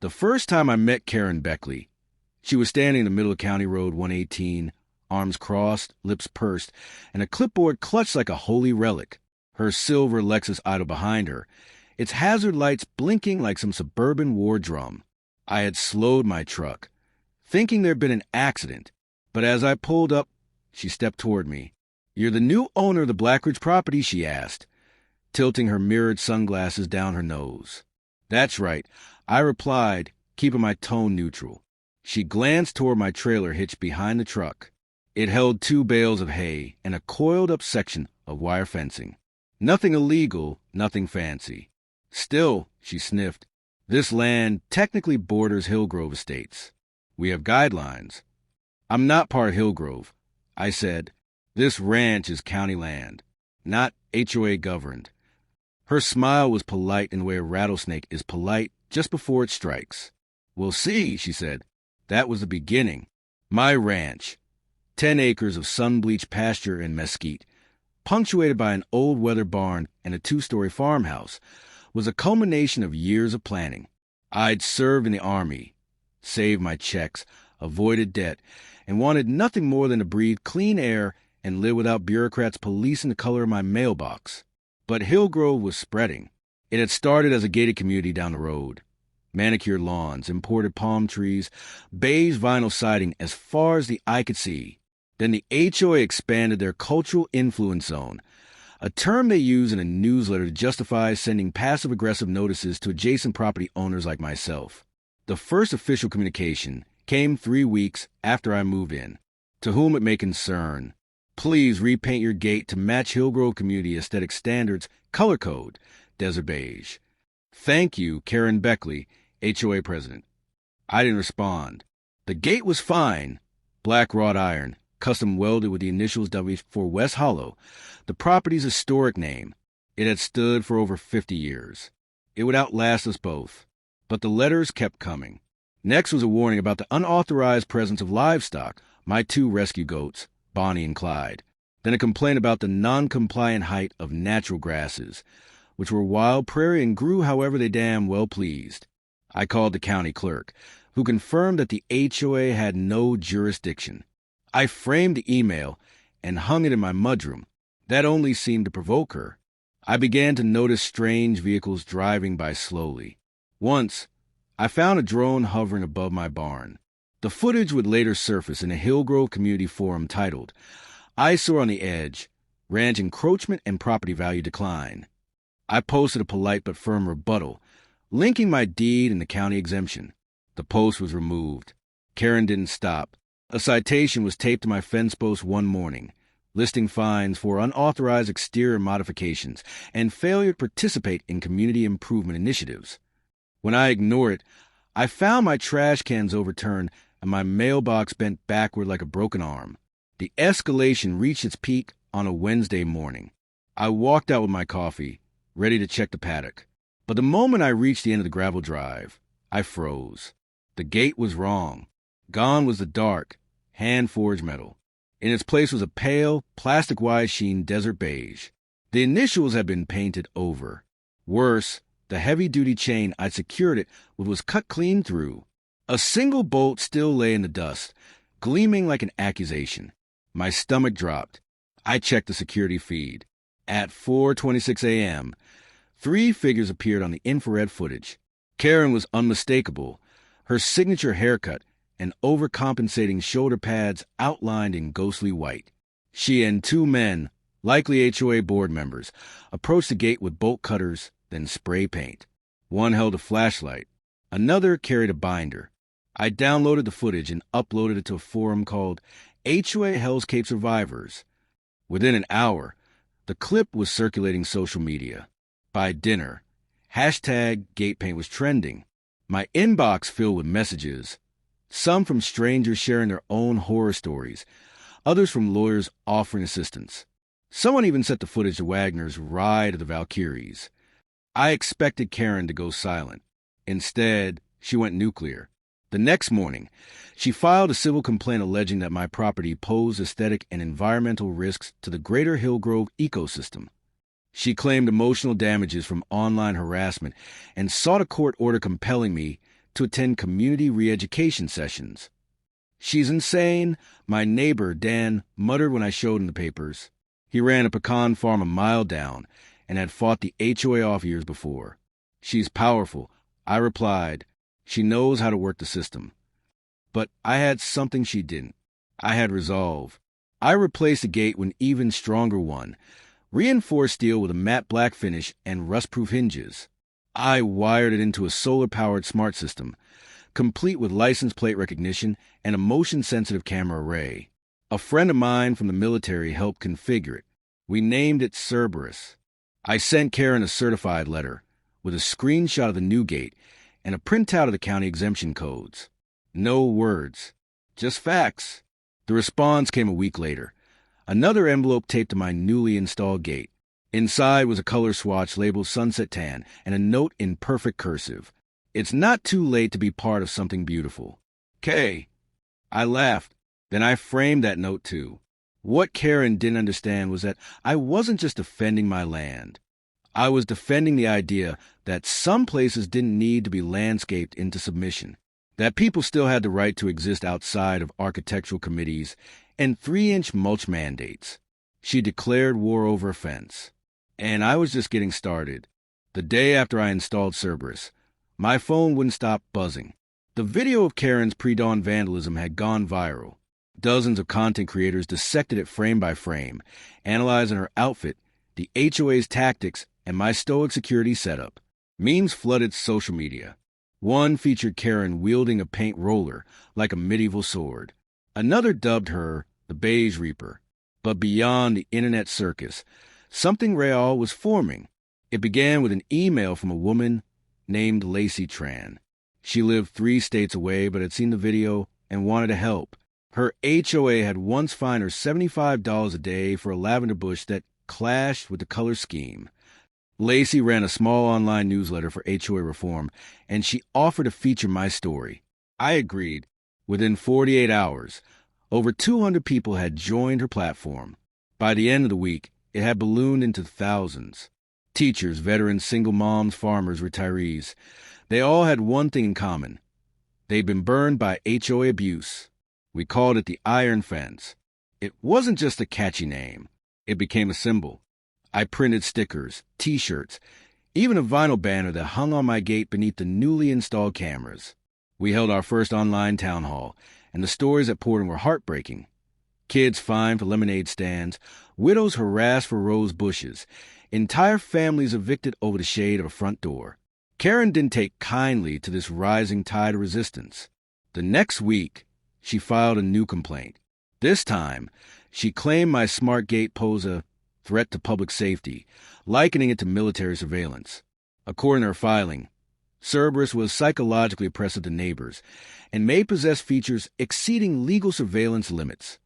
The first time I met Karen Beckley, she was standing in the middle of County Road 118, arms crossed, lips pursed, and a clipboard clutched like a holy relic, her silver Lexus idle behind her, its hazard lights blinking like some suburban war drum. I had slowed my truck, thinking there'd been an accident, but as I pulled up, she stepped toward me. "You're the new owner of the Blackridge property?" she asked, tilting her mirrored sunglasses down her nose. "That's right," I replied, keeping my tone neutral. She glanced toward my trailer hitched behind the truck. It held 2 bales of hay and a coiled-up section of wire fencing. Nothing illegal, nothing fancy. "Still," she sniffed, "this land technically borders Hillgrove Estates. We have guidelines." "I'm not part of Hillgrove," I said. "This ranch is county land, not HOA governed." Her smile was polite in the way a rattlesnake is polite just before it strikes. "We'll see," she said. That was the beginning. My ranch, 10 acres of sun-bleached pasture and mesquite, punctuated by an old weather barn and a 2-story farmhouse, was a culmination of years of planning. I'd served in the Army, saved my checks, avoided debt, and wanted nothing more than to breathe clean air and live without bureaucrats policing the color of my mailbox. But Hillgrove was spreading. It had started as a gated community down the road. Manicured lawns, imported palm trees, beige vinyl siding as far as the eye could see. Then the HOA expanded their cultural influence zone, a term they use in a newsletter to justify sending passive-aggressive notices to adjacent property owners like myself. The first official communication came 3 weeks after I moved in. "To whom it may concern, please repaint your gate to match Hillgrove Community Aesthetic Standards Color Code, Desert Beige. Thank you, Karen Beckley, HOA President." I didn't respond. The gate was fine, black wrought iron, custom welded with the initials W for West Hollow, the property's historic name. It had stood for over 50 years. It would outlast us both. But the letters kept coming. Next was a warning about the unauthorized presence of livestock, my 2 rescue goats, Bonnie and Clyde. Then a complaint about the non-compliant height of natural grasses, which were wild prairie and grew however they damn well pleased. I called the county clerk, who confirmed that the HOA had no jurisdiction. I framed the email and hung it in my mudroom. That only seemed to provoke her. I began to notice strange vehicles driving by slowly. Once, I found a drone hovering above my barn. The footage would later surface in a Hillgrove Community Forum titled, "Eyesore on the Edge, Ranch Encroachment and Property Value Decline." I posted a polite but firm rebuttal, linking my deed and the county exemption. The post was removed. Karen didn't stop. A citation was taped to my fence post one morning, listing fines for unauthorized exterior modifications and failure to participate in community improvement initiatives. When I ignored it, I found my trash cans overturned and my mailbox bent backward like a broken arm. The escalation reached its peak on a Wednesday morning. I walked out with my coffee, ready to check the paddock. But the moment I reached the end of the gravel drive, I froze. The gate was wrong. Gone was the dark, hand-forged metal. In its place was a pale, plastic-wide sheen desert beige. The initials had been painted over. Worse, the heavy-duty chain I'd secured it with was cut clean through. A single bolt still lay in the dust, gleaming like an accusation. My stomach dropped. I checked the security feed. At 4:26 a.m., 3 figures appeared on the infrared footage. Karen was unmistakable, her signature haircut and overcompensating shoulder pads outlined in ghostly white. She and 2 men, likely HOA board members, approached the gate with bolt cutters, then spray paint. One held a flashlight. Another carried a binder. I downloaded the footage and uploaded it to a forum called HOA Hellscape Survivors. Within an hour, the clip was circulating social media. By dinner, #GatePaint was trending. My inbox filled with messages, some from strangers sharing their own horror stories, others from lawyers offering assistance. Someone even sent the footage of Wagner's Ride of the Valkyries. I expected Karen to go silent. Instead, she went nuclear. The next morning, she filed a civil complaint alleging that my property posed aesthetic and environmental risks to the greater Hillgrove ecosystem. She claimed emotional damages from online harassment and sought a court order compelling me to attend community re-education sessions. "She's insane," my neighbor, Dan, muttered when I showed him the papers. He ran a pecan farm a mile down and had fought the HOA off years before. "She's powerful," I replied. "She knows how to work the system." But I had something she didn't. I had resolve. I replaced a gate with an even stronger one, reinforced steel with a matte black finish and rust-proof hinges. I wired it into a solar-powered smart system, complete with license plate recognition and a motion-sensitive camera array. A friend of mine from the military helped configure it. We named it Cerberus. I sent Karen a certified letter with a screenshot of the new gate and a printout of the county exemption codes. No words, just facts. The response came a week later. Another envelope taped to my newly installed gate. Inside was a color swatch labeled Sunset Tan and a note in perfect cursive. "It's not too late to be part of something beautiful. Kay." I laughed. Then I framed that note too. What Karen didn't understand was that I wasn't just defending my land. I was defending the idea that some places didn't need to be landscaped into submission, that people still had the right to exist outside of architectural committees and 3-inch mulch mandates. She declared war over a fence. And I was just getting started. The day after I installed Cerberus, my phone wouldn't stop buzzing. The video of Karen's pre-dawn vandalism had gone viral. Dozens of content creators dissected it frame by frame, analyzing her outfit, the HOA's tactics, and my stoic security setup. Memes flooded social media. One featured Karen wielding a paint roller like a medieval sword. Another dubbed her the Beige Reaper. But beyond the internet circus, something real was forming. It began with an email from a woman named Lacey Tran. She lived 3 states away but had seen the video and wanted to help. Her HOA had once fined her $75 a day for a lavender bush that clashed with the color scheme. Lacey ran a small online newsletter for HOA reform, and she offered to feature my story. I agreed. Within 48 hours, over 200 people had joined her platform. By the end of the week, it had ballooned into thousands. Teachers, veterans, single moms, farmers, retirees. They all had one thing in common. They'd been burned by HOA abuse. We called it the Iron Fence. It wasn't just a catchy name. It became a symbol. I printed stickers, T-shirts, even a vinyl banner that hung on my gate beneath the newly installed cameras. We held our first online town hall, and the stories that poured in were heartbreaking. Kids fined for lemonade stands, widows harassed for rose bushes, entire families evicted over the shade of a front door. Karen didn't take kindly to this rising tide of resistance. The next week, she filed a new complaint. This time, she claimed my smart gate posed a threat to public safety, likening it to military surveillance. According to her filing, Cerberus was psychologically oppressive to neighbors and may possess features exceeding legal surveillance limits.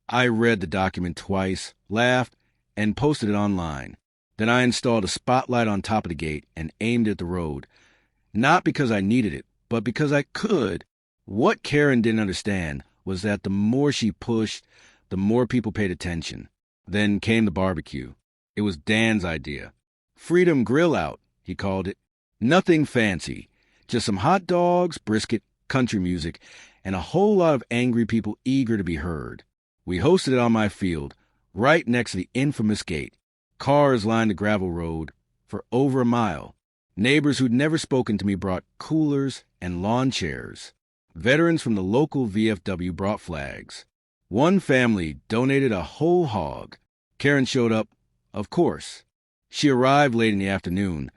I read the document twice, laughed, and posted it online. Then I installed a spotlight on top of the gate and aimed it at the road, not because I needed it, but because I could. What Karen didn't understand was that the more she pushed, the more people paid attention. Then came the barbecue. It was Dan's idea. Freedom Grill Out, he called it. Nothing fancy, just some hot dogs, brisket, country music, and a whole lot of angry people eager to be heard. We hosted it on my field, right next to the infamous gate. Cars lined the gravel road for over a mile. Neighbors who'd never spoken to me brought coolers and lawn chairs. Veterans from the local VFW brought flags. One family donated a whole hog. Karen showed up, of course. She arrived late in the afternoon,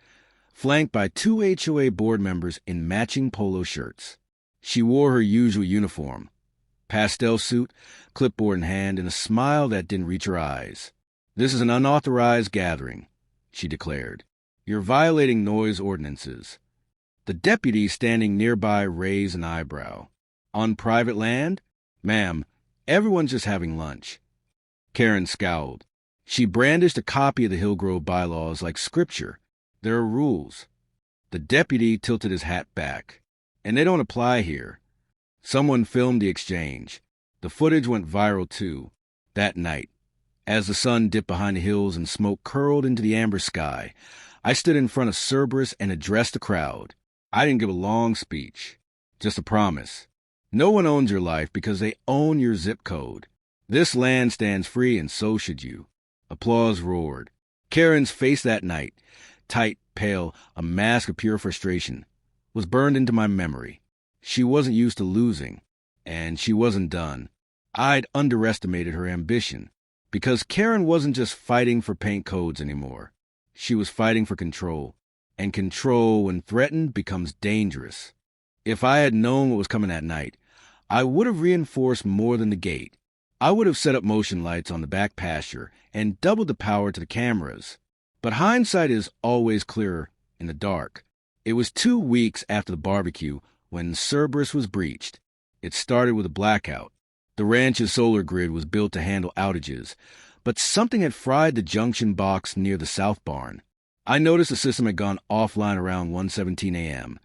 flanked by 2 HOA board members in matching polo shirts. She wore her usual uniform, pastel suit, clipboard in hand, and a smile that didn't reach her eyes. "This is an unauthorized gathering," she declared. "You're violating noise ordinances." The deputy standing nearby raised an eyebrow. "On private land? Ma'am, everyone's just having lunch." Karen scowled. She brandished a copy of the Hillgrove bylaws like scripture. There are rules. The deputy tilted his hat back. "And they don't apply here." Someone filmed the exchange. The footage went viral too. That night, as the sun dipped behind the hills and smoke curled into the amber sky, I stood in front of Cerberus and addressed the crowd. I didn't give a long speech, just a promise. No one owns your life because they own your zip code. This land stands free, and so should you. Applause roared. Karen's face that night, tight, pale, a mask of pure frustration, was burned into my memory. She wasn't used to losing, and she wasn't done. I'd underestimated her ambition, because Karen wasn't just fighting for paint codes anymore. She was fighting for control, and control, when threatened, becomes dangerous. If I had known what was coming that night, I would have reinforced more than the gate. I would have set up motion lights on the back pasture and doubled the power to the cameras. But hindsight is always clearer in the dark. It was 2 weeks after the barbecue when Cerberus was breached. It started with a blackout. The ranch's solar grid was built to handle outages, but something had fried the junction box near the south barn. I noticed the system had gone offline around 1:17 a.m.,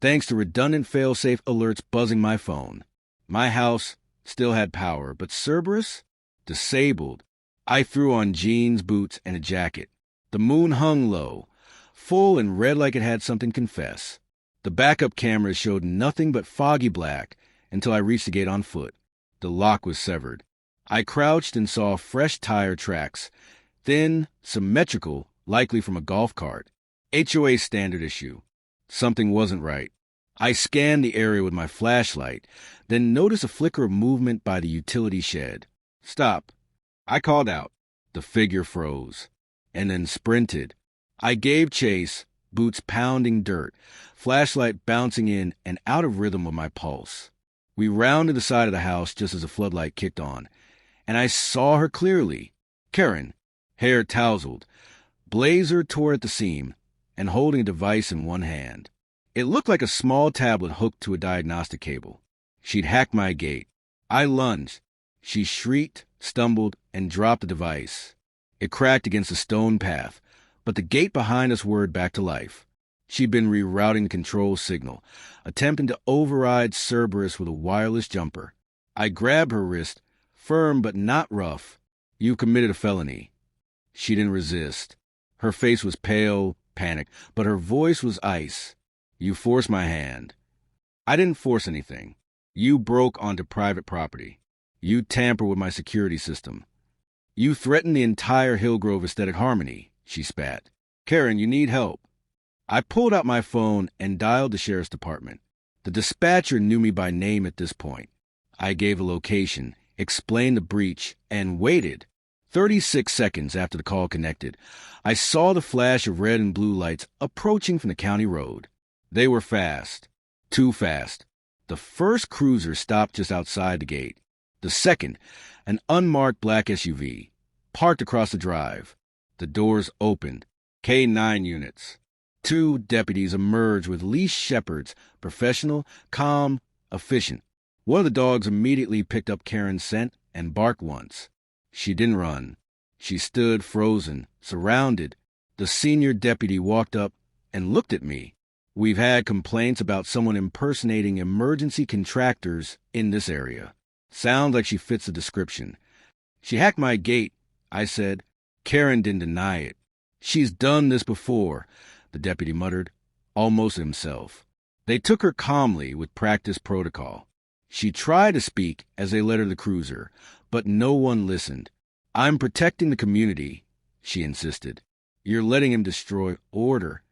thanks to redundant fail-safe alerts buzzing my phone. My house still had power, but Cerberus? Disabled. I threw on jeans, boots, and a jacket. The moon hung low, full and red like it had something to confess. The backup cameras showed nothing but foggy black until I reached the gate on foot. The lock was severed. I crouched and saw fresh tire tracks, thin, symmetrical, likely from a golf cart. HOA standard issue. Something wasn't right. I scanned the area with my flashlight, then noticed a flicker of movement by the utility shed. Stop. I called out. The figure froze, and then sprinted. I gave chase, boots pounding dirt, flashlight bouncing in and out of rhythm with my pulse. We rounded the side of the house just as the floodlight kicked on, and I saw her clearly. Karen, hair tousled, blazer tore at the seam, and holding a device in one hand. It looked like a small tablet hooked to a diagnostic cable. She'd hacked my gate. I lunged. She shrieked, stumbled, and dropped the device. It cracked against a stone path, but the gate behind us whirred back to life. She'd been rerouting the control signal, attempting to override Cerberus with a wireless jumper. I grabbed her wrist, firm but not rough. You committed a felony. She didn't resist. Her face was pale, panicked, but her voice was ice. You forced my hand. I didn't force anything. You broke onto private property. You tampered with my security system. You threatened the entire Hillgrove aesthetic harmony, she spat. Karen, you need help. I pulled out my phone and dialed the sheriff's department. The dispatcher knew me by name at this point. I gave a location, explained the breach, and waited. 36 seconds after the call connected, I saw the flash of red and blue lights approaching from the county road. They were fast. Too fast. The first cruiser stopped just outside the gate. The second, an unmarked black SUV, parked across the drive. The doors opened. K-9 units. 2 deputies emerged with leashed shepherds, professional, calm, efficient. One of the dogs immediately picked up Karen's scent and barked once. She didn't run. She stood frozen, surrounded. The senior deputy walked up and looked at me. We've had complaints about someone impersonating emergency contractors in this area. Sounds like she fits the description. She hacked my gate, I said. Karen didn't deny it. She's done this before, the deputy muttered, almost himself. They took her calmly with practiced protocol. She tried to speak as they led her to the cruiser, but no one listened. I'm protecting the community, she insisted. You're letting him destroy order.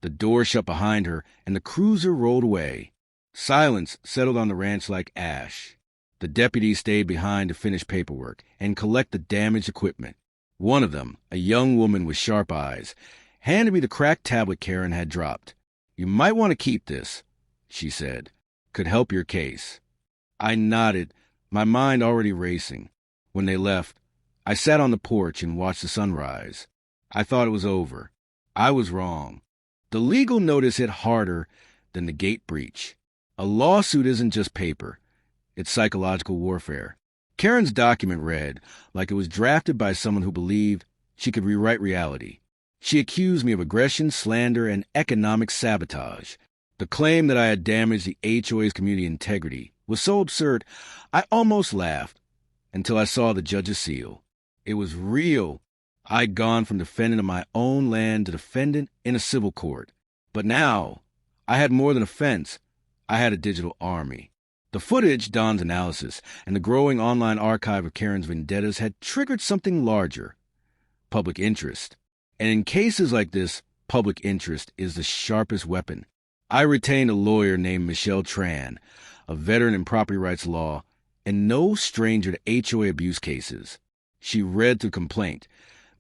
The door shut behind her, and the cruiser rolled away. Silence settled on the ranch like ash. The deputies stayed behind to finish paperwork and collect the damaged equipment. One of them, a young woman with sharp eyes, handed me the cracked tablet Karen had dropped. You might want to keep this, she said. Could help your case. I nodded, my mind already racing. When they left, I sat on the porch and watched the sunrise. I thought it was over. I was wrong. The legal notice hit harder than the gate breach. A lawsuit isn't just paper. It's psychological warfare. Karen's document read like it was drafted by someone who believed she could rewrite reality. She accused me of aggression, slander, and economic sabotage. The claim that I had damaged the HOA's community integrity was so absurd, I almost laughed until I saw the judge's seal. It was real. I'd gone from defendant of my own land to defendant in a civil court. But now, I had more than a fence. I had a digital army. The footage, Don's analysis, and the growing online archive of Karen's vendettas had triggered something larger: public interest. And in cases like this, public interest is the sharpest weapon. I retained a lawyer named Michelle Tran, a veteran in property rights law, and no stranger to HOA abuse cases. She read the complaint,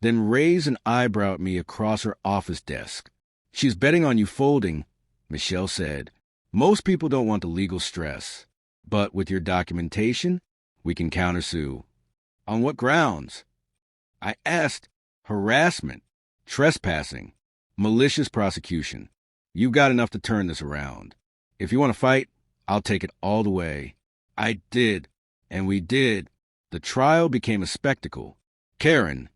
then raised an eyebrow at me across her office desk. "She's betting on you folding," Michelle said. "Most people don't want the legal stress. But with your documentation, we can countersue." "On what grounds?" I asked. "Harassment, trespassing, malicious prosecution. You've got enough to turn this around. If you want to fight, I'll take it all the way." I did, and we did. The trial became a spectacle. Karen,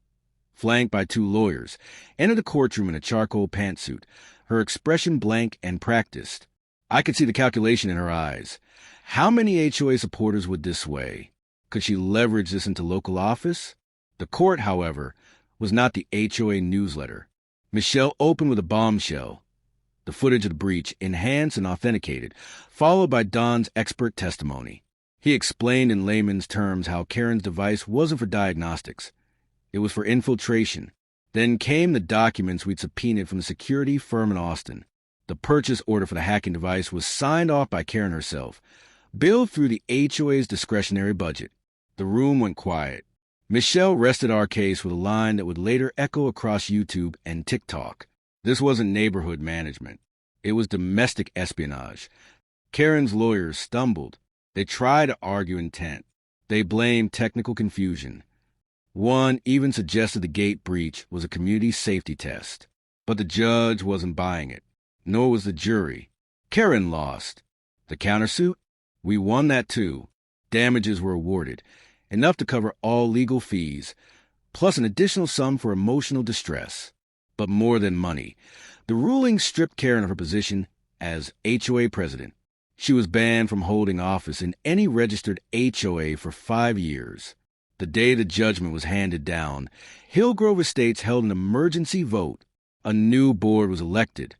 flanked by 2 lawyers, entered the courtroom in a charcoal pantsuit, her expression blank and practiced. I could see the calculation in her eyes. How many HOA supporters would this sway? Could she leverage this into local office? The court, however, was not the HOA newsletter. Michelle opened with a bombshell: the footage of the breach, enhanced and authenticated, followed by Don's expert testimony. He explained in layman's terms how Karen's device wasn't for diagnostics. It was for infiltration. Then came the documents we'd subpoenaed from the security firm in Austin. The purchase order for the hacking device was signed off by Karen herself, billed through the HOA's discretionary budget. The room went quiet. Michelle rested our case with a line that would later echo across YouTube and TikTok. This wasn't neighborhood management. It was domestic espionage. Karen's lawyers stumbled. They tried to argue intent. They blamed technical confusion. One even suggested the gate breach was a community safety test. But the judge wasn't buying it. Nor was the jury. Karen lost. The countersuit? We won that too. Damages were awarded, enough to cover all legal fees, plus an additional sum for emotional distress. But more than money, the ruling stripped Karen of her position as HOA president. She was banned from holding office in any registered HOA for 5 years. The day the judgment was handed down, Hillgrove Estates held an emergency vote. A new board was elected,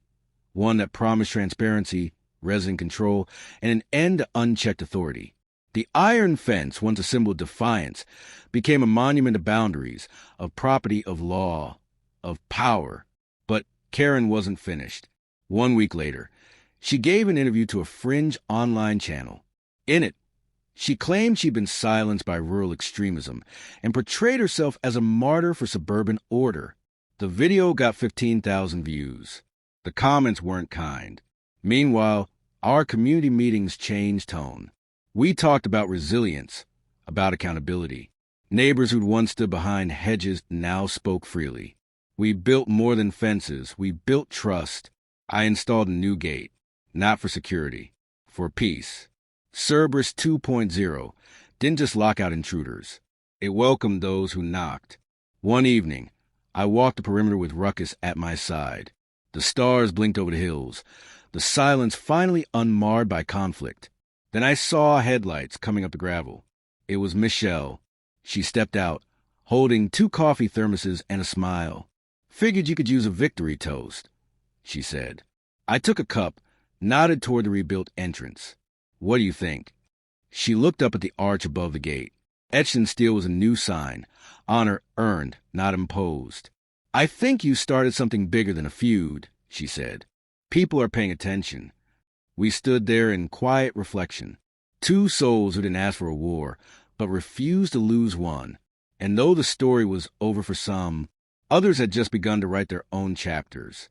one that promised transparency, resident control, and an end to unchecked authority. The iron fence, once a symbol of defiance, became a monument of boundaries, of property, of law, of power. But Karen wasn't finished. 1 week later, she gave an interview to a fringe online channel. In it, she claimed she'd been silenced by rural extremism and portrayed herself as a martyr for suburban order. The video got 15,000 views. The comments weren't kind. Meanwhile, our community meetings changed tone. We talked about resilience, about accountability. Neighbors who'd once stood behind hedges now spoke freely. We built more than fences. We built trust. I installed a new gate, not for security, for peace. Cerberus 2.0 didn't just lock out intruders. It welcomed those who knocked. One evening, I walked the perimeter with Ruckus at my side. The stars blinked over the hills, the silence finally unmarred by conflict. Then I saw headlights coming up the gravel. It was Michelle. She stepped out, holding 2 coffee thermoses and a smile. "Figured you could use a victory toast," she said. I took a cup, nodded toward the rebuilt entrance. "What do you think?" She looked up at the arch above the gate. Etched in steel was a new sign: honor earned, not imposed. "I think you started something bigger than a feud," she said. "People are paying attention." We stood there in quiet reflection. 2 souls who didn't ask for a war, but refused to lose one. And though the story was over for some, others had just begun to write their own chapters.